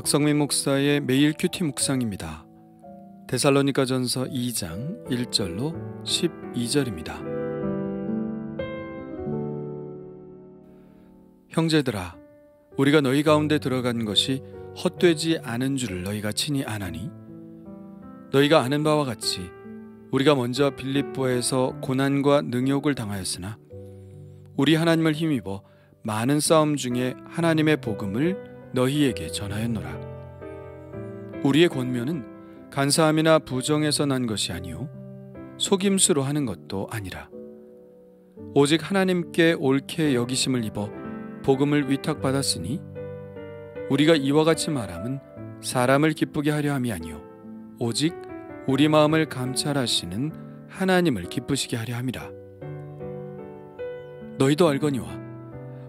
박성민 목사의 매일 큐티 묵상입니다. 데살로니가전서 2장 1절로 12절입니다. 형제들아, 우리가 너희 가운데 들어간 것이 헛되지 않은 줄을 너희가 친히 아나니, 너희가 아는 바와 같이 우리가 먼저 빌립보에서 고난과 능욕을 당하였으나 우리 하나님을 힘입어 많은 싸움 중에 하나님의 복음을 너희에게 전하였노라. 우리의 권면은 간사함이나 부정에서 난 것이 아니요 속임수로 하는 것도 아니라 오직 하나님께 옳게 여기심을 입어 복음을 위탁받았으니 우리가 이와 같이 말함은 사람을 기쁘게 하려 함이 아니요 오직 우리 마음을 감찰하시는 하나님을 기쁘시게 하려 함이라. 너희도 알거니와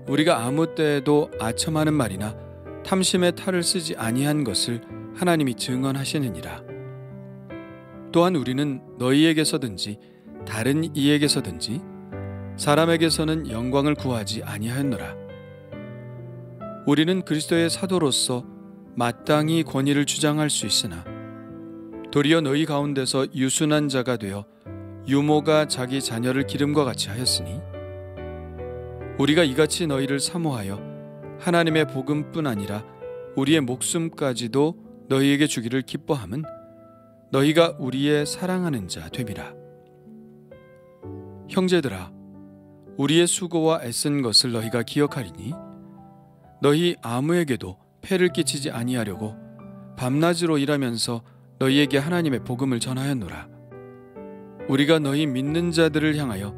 우리가 아무 때에도 아첨하는 말이나 탐심의 탈을 쓰지 아니한 것을 하나님이 증언하시느니라. 또한 우리는 너희에게서든지 다른 이에게서든지 사람에게서는 영광을 구하지 아니하였노라. 우리는 그리스도의 사도로서 마땅히 권위를 주장할 수 있으나 도리어 너희 가운데서 유순한 자가 되어 유모가 자기 자녀를 기름과 같이 하였으니 우리가 이같이 너희를 사모하여 하나님의 복음뿐 아니라 우리의 목숨까지도 너희에게 주기를 기뻐함은 너희가 우리의 사랑하는 자 됨이라. 형제들아, 우리의 수고와 애쓴 것을 너희가 기억하리니 너희 아무에게도 폐를 끼치지 아니하려고 밤낮으로 일하면서 너희에게 하나님의 복음을 전하였노라. 우리가 너희 믿는 자들을 향하여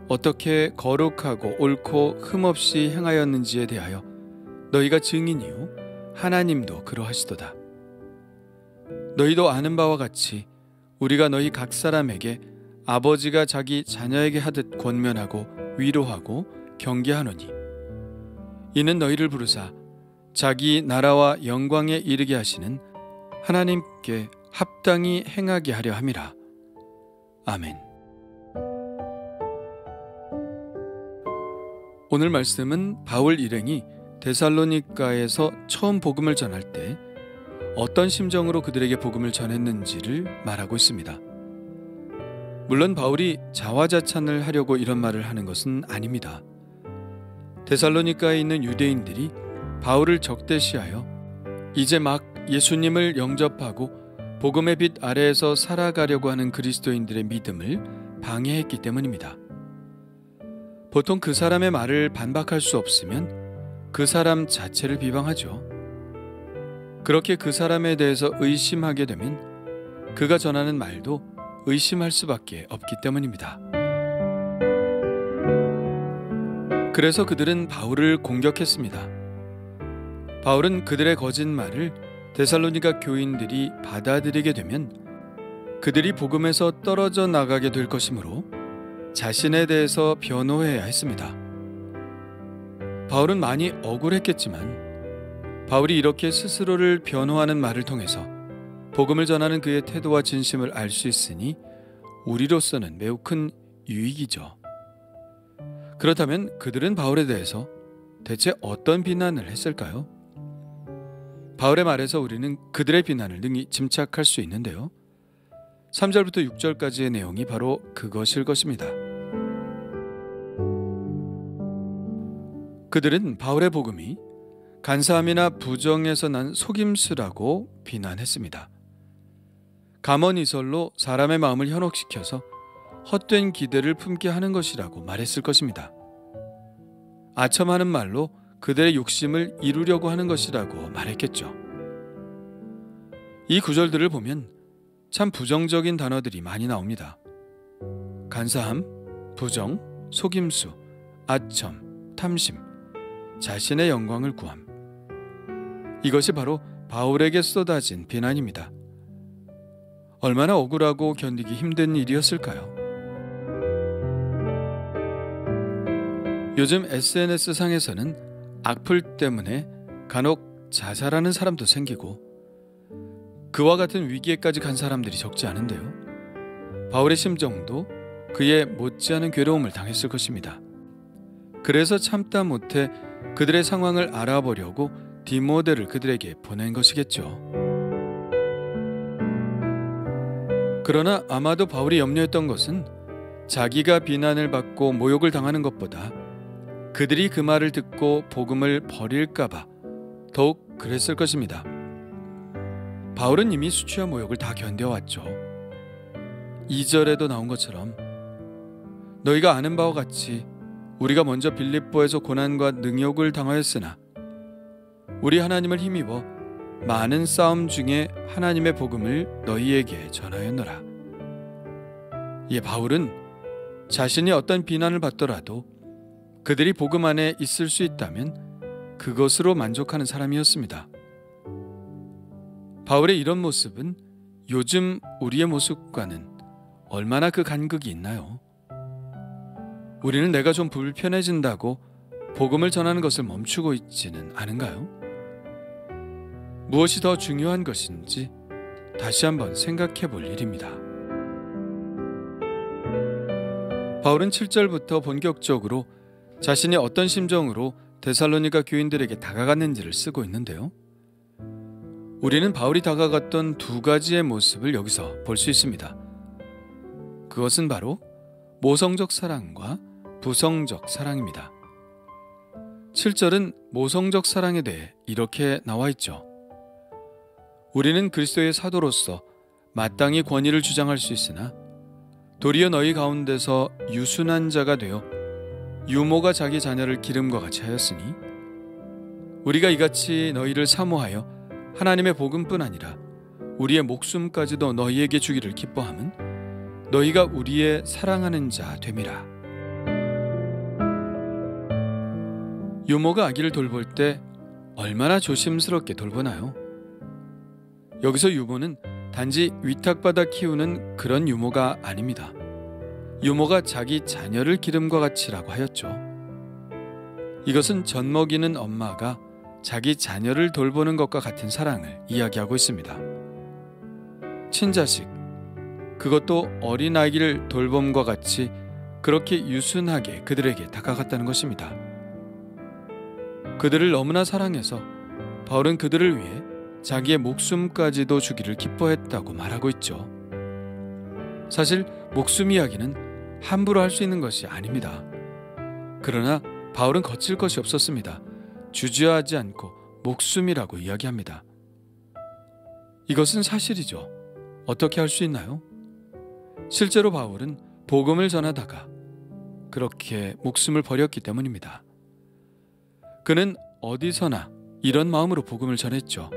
어떻게 거룩하고 옳고 흠없이 행하였는지에 대하여 너희가 증인이요 하나님도 그러하시도다. 너희도 아는 바와 같이 우리가 너희 각 사람에게 아버지가 자기 자녀에게 하듯 권면하고 위로하고 경계하노니 이는 너희를 부르사 자기 나라와 영광에 이르게 하시는 하나님께 합당히 행하게 하려 함이라. 아멘. 오늘 말씀은 바울 일행이 데살로니가에서 처음 복음을 전할 때 어떤 심정으로 그들에게 복음을 전했는지를 말하고 있습니다. 물론 바울이 자화자찬을 하려고 이런 말을 하는 것은 아닙니다. 데살로니가에 있는 유대인들이 바울을 적대시하여 이제 막 예수님을 영접하고 복음의 빛 아래에서 살아가려고 하는 그리스도인들의 믿음을 방해했기 때문입니다. 보통 그 사람의 말을 반박할 수 없으면 그 사람 자체를 비방하죠. 그렇게 그 사람에 대해서 의심하게 되면 그가 전하는 말도 의심할 수밖에 없기 때문입니다. 그래서 그들은 바울을 공격했습니다. 바울은 그들의 거짓말을 데살로니가 교인들이 받아들이게 되면 그들이 복음에서 떨어져 나가게 될 것이므로 자신에 대해서 변호해야 했습니다. 바울은 많이 억울했겠지만 바울이 이렇게 스스로를 변호하는 말을 통해서 복음을 전하는 그의 태도와 진심을 알 수 있으니 우리로서는 매우 큰 유익이죠. 그렇다면 그들은 바울에 대해서 대체 어떤 비난을 했을까요? 바울의 말에서 우리는 그들의 비난을 능히 짐작할 수 있는데요. 3절부터 6절까지의 내용이 바로 그것일 것입니다. 그들은 바울의 복음이 간사함이나 부정에서 난 속임수라고 비난했습니다. 감언이설로 사람의 마음을 현혹시켜서 헛된 기대를 품게 하는 것이라고 말했을 것입니다. 아첨하는 말로 그들의 욕심을 이루려고 하는 것이라고 말했겠죠. 이 구절들을 보면 참 부정적인 단어들이 많이 나옵니다. 간사함, 부정, 속임수, 아첨, 탐심, 자신의 영광을 구함. 이것이 바로 바울에게 쏟아진 비난입니다. 얼마나 억울하고 견디기 힘든 일이었을까요? 요즘 SNS상에서는 악플 때문에 간혹 자살하는 사람도 생기고 그와 같은 위기에까지 간 사람들이 적지 않은데요. 바울의 심정도 그에 못지않은 괴로움을 당했을 것입니다. 그래서 참다 못해 그들의 상황을 알아보려고 디모데를 그들에게 보낸 것이겠죠. 그러나 아마도 바울이 염려했던 것은 자기가 비난을 받고 모욕을 당하는 것보다 그들이 그 말을 듣고 복음을 버릴까봐 더욱 그랬을 것입니다. 바울은 이미 수치와 모욕을 다 견뎌왔죠. 2절에도 나온 것처럼 너희가 아는 바와 같이 우리가 먼저 빌립보에서 고난과 능욕을 당하였으나 우리 하나님을 힘입어 많은 싸움 중에 하나님의 복음을 너희에게 전하였노라. 이 바울은 자신이 어떤 비난을 받더라도 그들이 복음 안에 있을 수 있다면 그것으로 만족하는 사람이었습니다. 바울의 이런 모습은 요즘 우리의 모습과는 얼마나 그 간극이 있나요? 우리는 내가 좀 불편해진다고 복음을 전하는 것을 멈추고 있지는 않은가요? 무엇이 더 중요한 것인지 다시 한번 생각해 볼 일입니다. 바울은 7절부터 본격적으로 자신이 어떤 심정으로 데살로니가 교인들에게 다가갔는지를 쓰고 있는데요. 우리는 바울이 다가갔던 두 가지의 모습을 여기서 볼 수 있습니다. 그것은 바로 모성적 사랑과 부성적 사랑입니다. 7절은 모성적 사랑에 대해 이렇게 나와 있죠. 우리는 그리스도의 사도로서 마땅히 권위를 주장할 수 있으나 도리어 너희 가운데서 유순한 자가 되어 유모가 자기 자녀를 기름과 같이 하였으니 우리가 이같이 너희를 사모하여 하나님의 복음뿐 아니라 우리의 목숨까지도 너희에게 주기를 기뻐함은 너희가 우리의 사랑하는 자 됨이라. 유모가 아기를 돌볼 때 얼마나 조심스럽게 돌보나요? 여기서 유모는 단지 위탁받아 키우는 그런 유모가 아닙니다. 유모가 자기 자녀를 기름과 같이라고 하였죠. 이것은 젖먹이는 엄마가 자기 자녀를 돌보는 것과 같은 사랑을 이야기하고 있습니다. 친자식, 그것도 어린아이를 돌봄과 같이 그렇게 유순하게 그들에게 다가갔다는 것입니다. 그들을 너무나 사랑해서 바울은 그들을 위해 자기의 목숨까지도 주기를 기뻐했다고 말하고 있죠. 사실 목숨 이야기는 함부로 할 수 있는 것이 아닙니다. 그러나 바울은 거칠 것이 없었습니다. 주저하지 않고 목숨이라고 이야기합니다. 이것은 사실이죠. 어떻게 할 수 있나요? 실제로 바울은 복음을 전하다가 그렇게 목숨을 버렸기 때문입니다. 그는 어디서나 이런 마음으로 복음을 전했죠.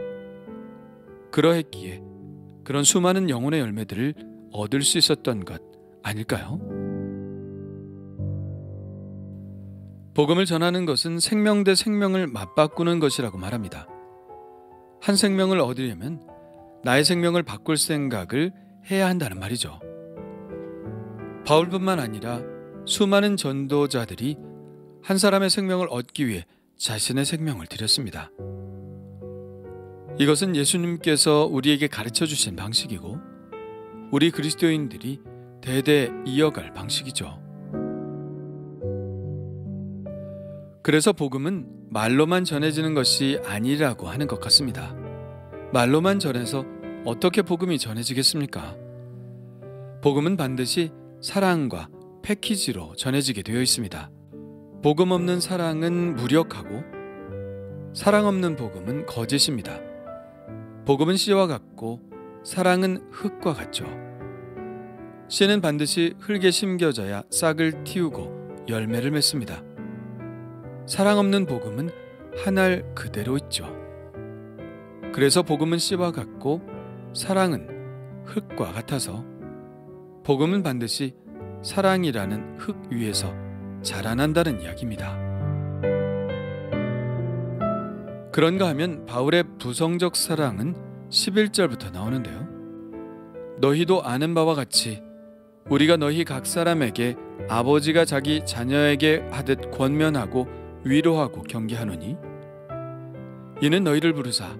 그러했기에 그런 수많은 영혼의 열매들을 얻을 수 있었던 것 아닐까요? 복음을 전하는 것은 생명 대 생명을 맞바꾸는 것이라고 말합니다. 한 생명을 얻으려면 나의 생명을 바꿀 생각을 해야 한다는 말이죠. 바울뿐만 아니라 수많은 전도자들이 한 사람의 생명을 얻기 위해 자신의 생명을 드렸습니다. 이것은 예수님께서 우리에게 가르쳐 주신 방식이고 우리 그리스도인들이 대대 이어갈 방식이죠. 그래서 복음은 말로만 전해지는 것이 아니라고 하는 것 같습니다. 말로만 전해서 어떻게 복음이 전해지겠습니까? 복음은 반드시 사랑과 패키지로 전해지게 되어 있습니다. 복음 없는 사랑은 무력하고 사랑 없는 복음은 거짓입니다. 복음은 씨와 같고 사랑은 흙과 같죠. 씨는 반드시 흙에 심겨져야 싹을 틔우고 열매를 맺습니다. 사랑 없는 복음은 한 알 그대로 있죠. 그래서 복음은 씨와 같고 사랑은 흙과 같아서 복음은 반드시 사랑이라는 흙 위에서 자라난다는 이야기입니다. 그런가 하면 바울의 부성적 사랑은 11절부터 나오는데요. 너희도 아는 바와 같이 우리가 너희 각 사람에게 아버지가 자기 자녀에게 하듯 권면하고 위로하고 경계하노니 이는 너희를 부르사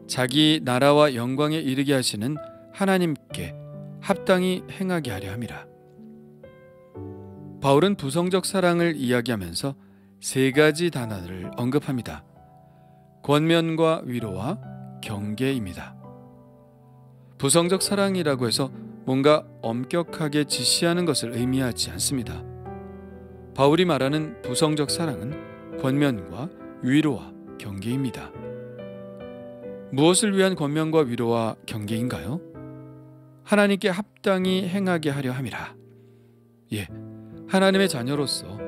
자기 나라와 영광에 이르게 하시는 하나님께 합당히 행하게 하려 함이라. 바울은 부성적 사랑을 이야기하면서 세 가지 단어를 언급합니다. 권면과 위로와 경계입니다. 부성적 사랑이라고 해서 뭔가 엄격하게 지시하는 것을 의미하지 않습니다. 바울이 말하는 부성적 사랑은 권면과 위로와 경계입니다. 무엇을 위한 권면과 위로와 경계인가요? 하나님께 합당히 행하게 하려 함이라. 하나님의 자녀로서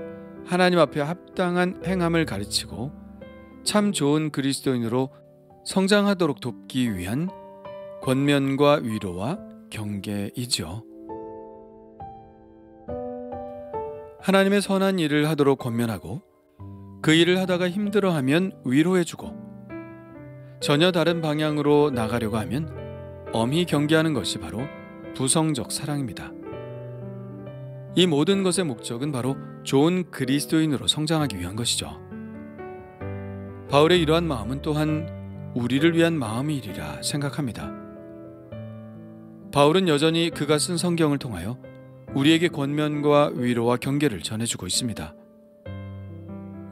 하나님 앞에 합당한 행함을 가르치고 참 좋은 그리스도인으로 성장하도록 돕기 위한 권면과 위로와 경계이죠. 하나님의 선한 일을 하도록 권면하고 그 일을 하다가 힘들어하면 위로해주고 전혀 다른 방향으로 나가려고 하면 엄히 경계하는 것이 바로 부성적 사랑입니다. 이 모든 것의 목적은 바로 좋은 그리스도인으로 성장하기 위한 것이죠. 바울의 이러한 마음은 또한 우리를 위한 마음이리라 생각합니다. 바울은 여전히 그가 쓴 성경을 통하여 우리에게 권면과 위로와 경계를 전해주고 있습니다.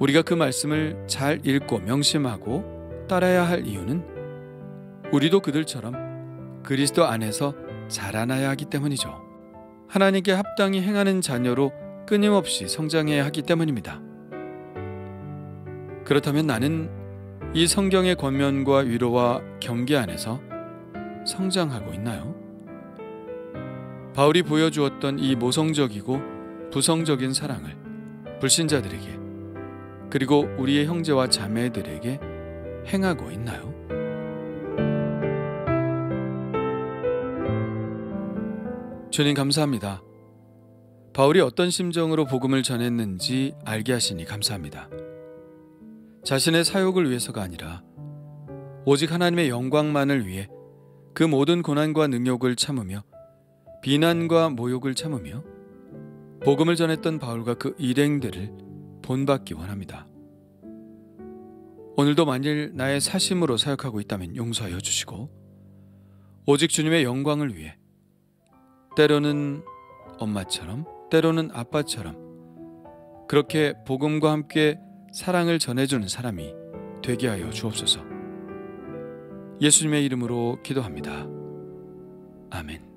우리가 그 말씀을 잘 읽고 명심하고 따라야 할 이유는 우리도 그들처럼 그리스도 안에서 자라나야 하기 때문이죠. 하나님께 합당히 행하는 자녀로 끊임없이 성장해야 하기 때문입니다. 그렇다면 나는 이 성경의 권면과 위로와 경계 안에서 성장하고 있나요? 바울이 보여주었던 이 모성적이고 부성적인 사랑을 불신자들에게 그리고 우리의 형제와 자매들에게 행하고 있나요? 주님 감사합니다. 바울이 어떤 심정으로 복음을 전했는지 알게 하시니 감사합니다. 자신의 사욕을 위해서가 아니라 오직 하나님의 영광만을 위해 그 모든 고난과 능욕을 참으며 비난과 모욕을 참으며 복음을 전했던 바울과 그 일행들을 본받기 원합니다. 오늘도 만일 나의 사심으로 사역하고 있다면 용서하여 주시고 오직 주님의 영광을 위해 때로는 엄마처럼 때로는 아빠처럼 그렇게 복음과 함께 사랑을 전해주는 사람이 되게 하여 주옵소서. 예수님의 이름으로 기도합니다. 아멘.